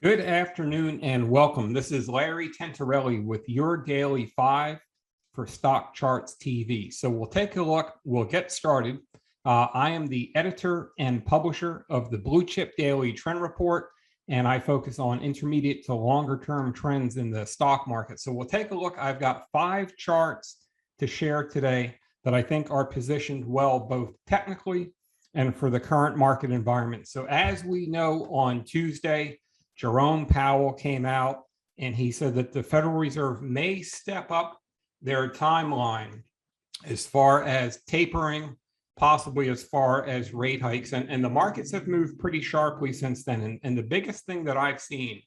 Good afternoon and welcome. This is Larry Tentarelli with your Daily 5 for StockCharts TV. So we'll take a look. We'll get started. I am the editor and publisher of the Blue Chip Daily Trend Report, and I focus on intermediate to longer term trends in the stock market. So we'll take a look. I've got 5 charts to share today that I think are positioned well, both technically and for the current market environment. So as we know, on Tuesday, Jerome Powell came out and he said that the Federal Reserve may step up their timeline as far as tapering, possibly as far as rate hikes. And the markets have moved pretty sharply since then. And the biggest thing that I've seen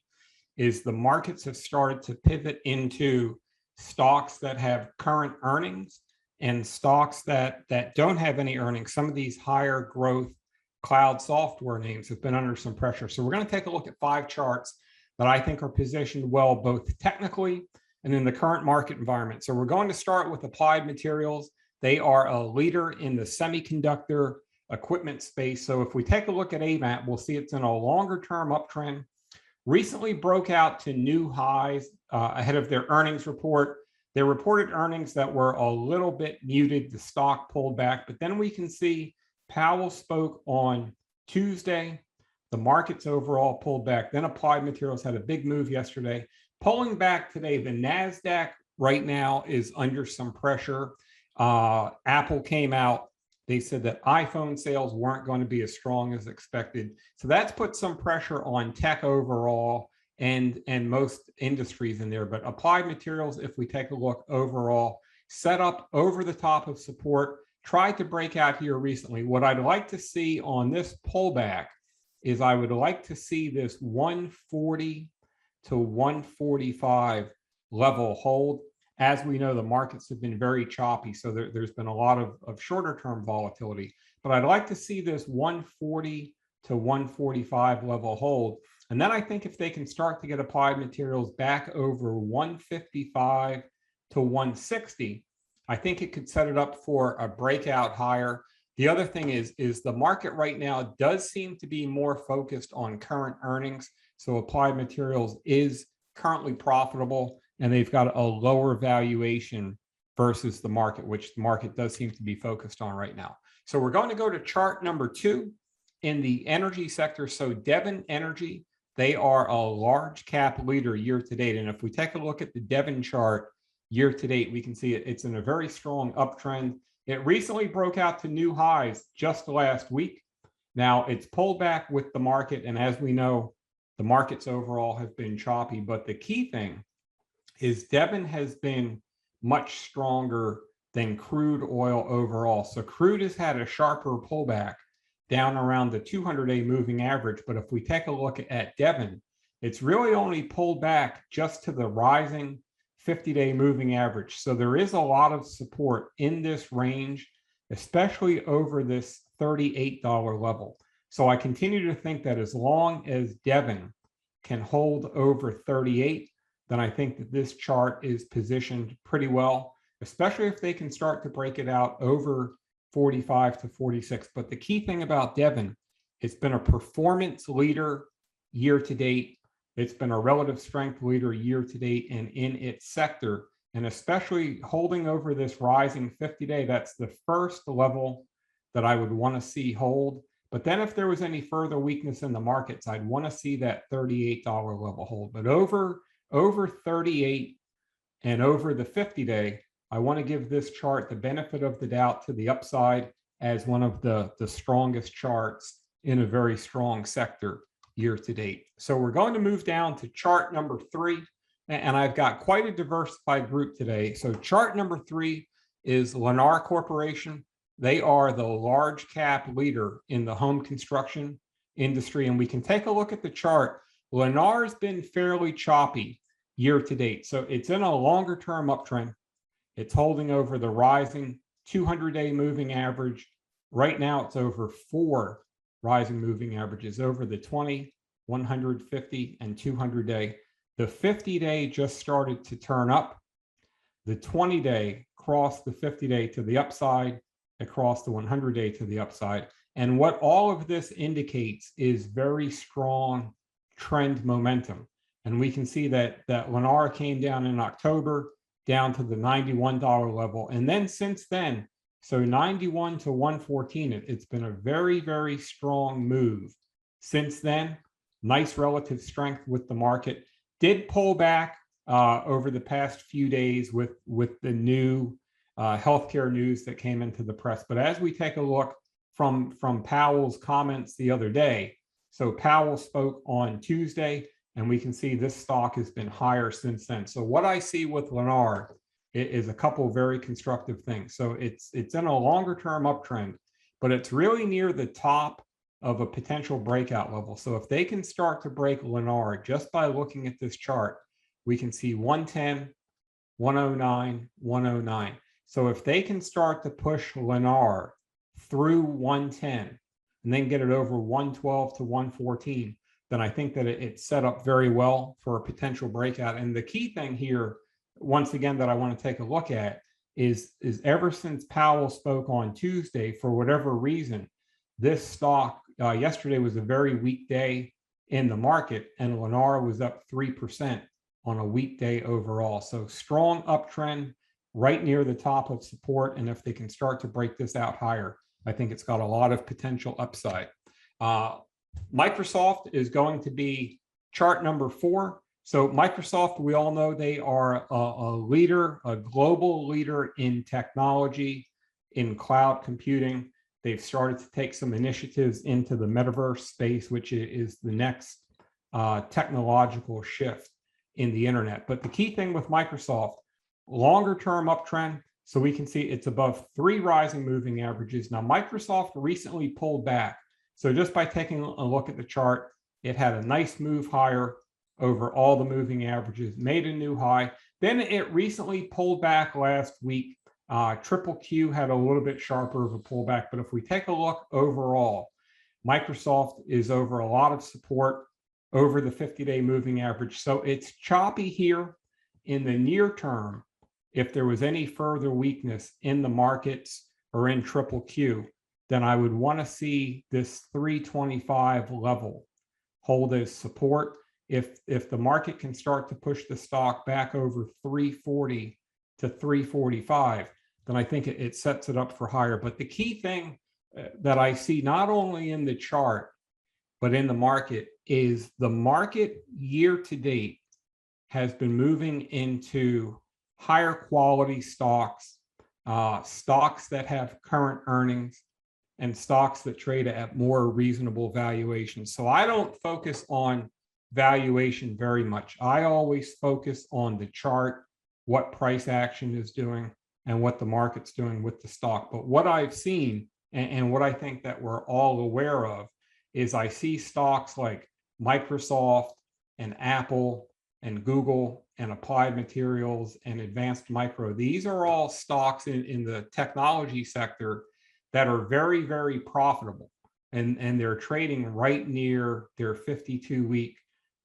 is the markets have started to pivot into stocks that have current earnings and stocks that don't have any earnings. Some of these higher growth cloud software names have been under some pressure. So we're going to take a look at 5 charts that I think are positioned well, both technically and in the current market environment. So we're going to start with Applied Materials. They are a leader in the semiconductor equipment space. So if we take a look at AMAT, we'll see it's in a longer term uptrend. Recently broke out to new highs ahead of their earnings report. They reported earnings that were a little bit muted. The stock pulled back, but then we can see Powell spoke on Tuesday. The markets overall pulled back. Then Applied Materials had a big move yesterday. Pulling back today, the NASDAQ right now is under some pressure. Apple came out. They said that iPhone sales weren't going to be as strong as expected. So that's put some pressure on tech overall and most industries in there. But Applied Materials, if we take a look overall, set up over the top of support. Tried to break out here recently. What I'd like to see on this pullback is I would like to see this 140 to 145 level hold. As we know, the markets have been very choppy, so there's been a lot of shorter term volatility. But I'd like to see this 140 to 145 level hold. And then I think if they can start to get Applied Materials back over 155 to 160, I think it could set it up for a breakout higher. The other thing is the market right now does seem to be more focused on current earnings. So Applied Materials is currently profitable and they've got a lower valuation versus the market, which the market does seem to be focused on right now. So we're going to go to chart number 2 in the energy sector. So Devon Energy, they are a large cap leader year to date. And if we take a look at the Devon chart, year to date, we can see it's in a very strong uptrend. It recently broke out to new highs just last week. Now it's pulled back with the market. And as we know, the markets overall have been choppy. But the key thing is Devon has been much stronger than crude oil overall. So crude has had a sharper pullback down around the 200-day moving average. But if we take a look at Devon, it's really only pulled back just to the rising 50-day moving average. So there is a lot of support in this range, especially over this $38 level. So I continue to think that as long as Devon can hold over 38, then I think that this chart is positioned pretty well, especially if they can start to break it out over 45 to 46. But the key thing about Devon, it's been a performance leader year to date. It's been a relative strength leader year to date and in its sector, and especially holding over this rising 50-day. That's the first level that I would want to see hold. But then if there was any further weakness in the markets, I'd want to see that $38 level hold. But over 38 and over the 50-day, I want to give this chart the benefit of the doubt to the upside as one of the strongest charts in a very strong sector year to date. So we're going to move down to chart number 3, and I've got quite a diversified group today. So chart number 3 is Lennar Corporation. They are the large cap leader in the home construction industry, and we can take a look at the chart. Lennar has been fairly choppy year to date. So it's in a longer term uptrend. It's holding over the rising 200-day moving average. Right now, it's over 4 rising moving averages over the 20, 150, and 200-day. The 50-day just started to turn up. The 20-day crossed the 50-day to the upside, across the 100-day to the upside. And what all of this indicates is very strong trend momentum. And we can see that Lennar came down in October down to the $91 level. And then since then, so 91 to 114, it's been a very, very strong move. Since then, nice relative strength with the market. Did pull back over the past few days with the new healthcare news that came into the press. But as we take a look from Powell's comments the other day, so Powell spoke on Tuesday, and we can see this stock has been higher since then. So what I see with Lennar is a couple of very constructive things. So it's in a longer term uptrend, but it's really near the top of a potential breakout level. So if they can start to break Lennar just by looking at this chart, we can see 110, 109, 109. So if they can start to push Lennar through 110 and then get it over 112 to 114, then I think that it's set up very well for a potential breakout. And the key thing here, once again, that I want to take a look at is ever since Powell spoke on Tuesday, for whatever reason, this stock, yesterday was a very weak day in the market, and Lennar was up 3% on a weekday overall. So strong uptrend right near the top of support. And if they can start to break this out higher, I think it's got a lot of potential upside. Microsoft is going to be chart number 4. So Microsoft, we all know they are a leader, a global leader in technology, in cloud computing. They've started to take some initiatives into the metaverse space, which is the next technological shift in the internet. But the key thing with Microsoft, longer term uptrend. So we can see it's above 3 rising moving averages. Now, Microsoft recently pulled back. So just by taking a look at the chart, it had a nice move higher over all the moving averages, made a new high. Then it recently pulled back last week. Triple Q had a little bit sharper of a pullback. But if we take a look overall, Microsoft is over a lot of support over the 50-day moving average. So it's choppy here in the near term. If there was any further weakness in the markets or in Triple Q, then I would want to see this 325 level hold as support. If the market can start to push the stock back over 340 to 345, then I think it sets it up for higher. But the key thing that I see not only in the chart, but in the market, is the market year to date has been moving into higher quality stocks, stocks that have current earnings, and stocks that trade at more reasonable valuations. So I don't focus on valuation very much. I always focus on the chart, what price action is doing, and what the market's doing with the stock. But what I've seen, and what I think that we're all aware of, is I see stocks like Microsoft and Apple and Google and Applied Materials and Advanced Micro. These are all stocks in the technology sector that are very, very profitable. And they're trading right near their 52-week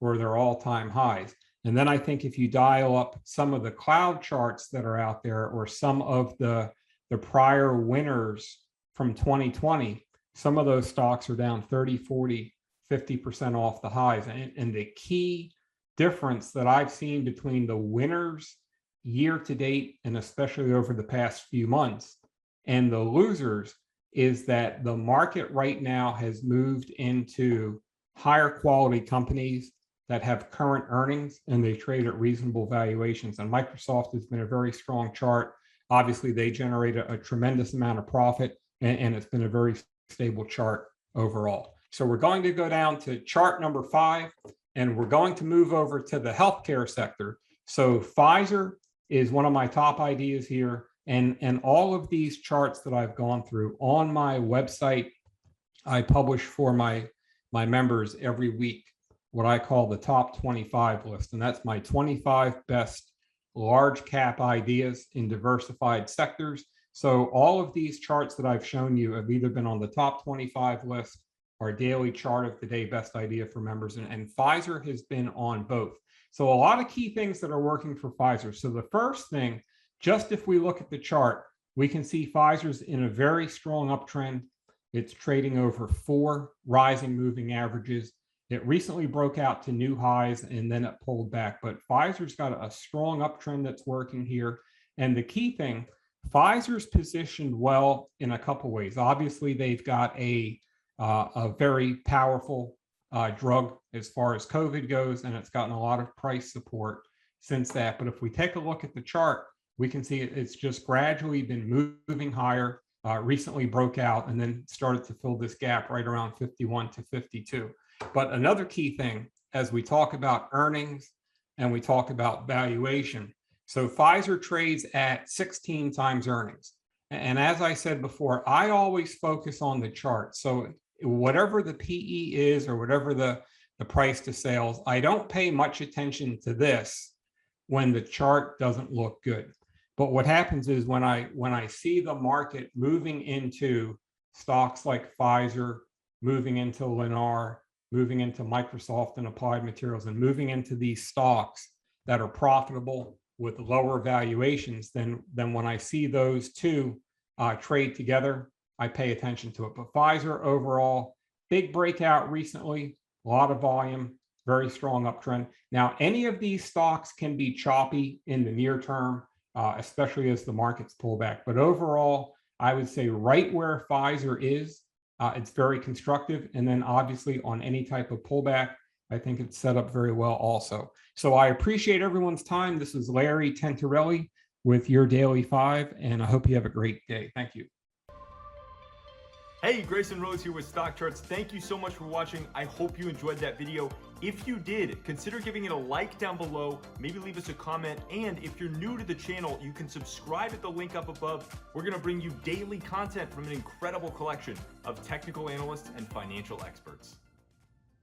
or their all-time highs. And then I think if you dial up some of the cloud charts that are out there, or some of the prior winners from 2020, some of those stocks are down 30, 40, 50% off the highs. And the key difference that I've seen between the winners year to date, and especially over the past few months, and the losers, is that the market right now has moved into higher quality companies that have current earnings, and they trade at reasonable valuations. And Microsoft has been a very strong chart. Obviously, they generate a tremendous amount of profit, and it's been a very stable chart overall. So we're going to go down to chart number 5, and we're going to move over to the healthcare sector. So Pfizer is one of my top ideas here. And all of these charts that I've gone through on my website, I publish for my members every week what I call the top 25 list. And that's my 25 best large cap ideas in diversified sectors. So all of these charts that I've shown you have either been on the top 25 list or daily chart of the day best idea for members. And Pfizer has been on both. So a lot of key things that are working for Pfizer. So the first thing, just if we look at the chart, we can see Pfizer's in a very strong uptrend. It's trading over 4 rising moving averages. It recently broke out to new highs and then it pulled back, but Pfizer's got a strong uptrend that's working here. And the key thing, Pfizer's positioned well in a couple ways. Obviously, they've got a very powerful drug as far as COVID goes, and it's gotten a lot of price support since that. But if we take a look at the chart, we can see it's just gradually been moving higher, recently broke out, and then started to fill this gap right around 51 to 52. But another key thing, as we talk about earnings and we talk about valuation, so Pfizer trades at 16 times earnings. And as I said before, I always focus on the chart. So whatever the PE is or whatever the price to sales, I don't pay much attention to this when the chart doesn't look good. But what happens is when I see the market moving into stocks like Pfizer, moving into Lennar, moving into Microsoft and Applied Materials, and moving into these stocks that are profitable with lower valuations, then when I see those two trade together, I pay attention to it. But Pfizer overall, big breakout recently, a lot of volume, very strong uptrend. Now, any of these stocks can be choppy in the near term, especially as the markets pull back. But overall, I would say right where Pfizer is, it's very constructive. And then obviously on any type of pullback, I think it's set up very well also. So I appreciate everyone's time. This is Larry Tentarelli with your Daily 5, and I hope you have a great day. Thank you. Hey, Grayson Rose here with StockCharts. Thank you so much for watching. I hope you enjoyed that video. If you did, consider giving it a like down below, maybe leave us a comment, and if you're new to the channel, you can subscribe at the link up above. We're gonna bring you daily content from an incredible collection of technical analysts and financial experts.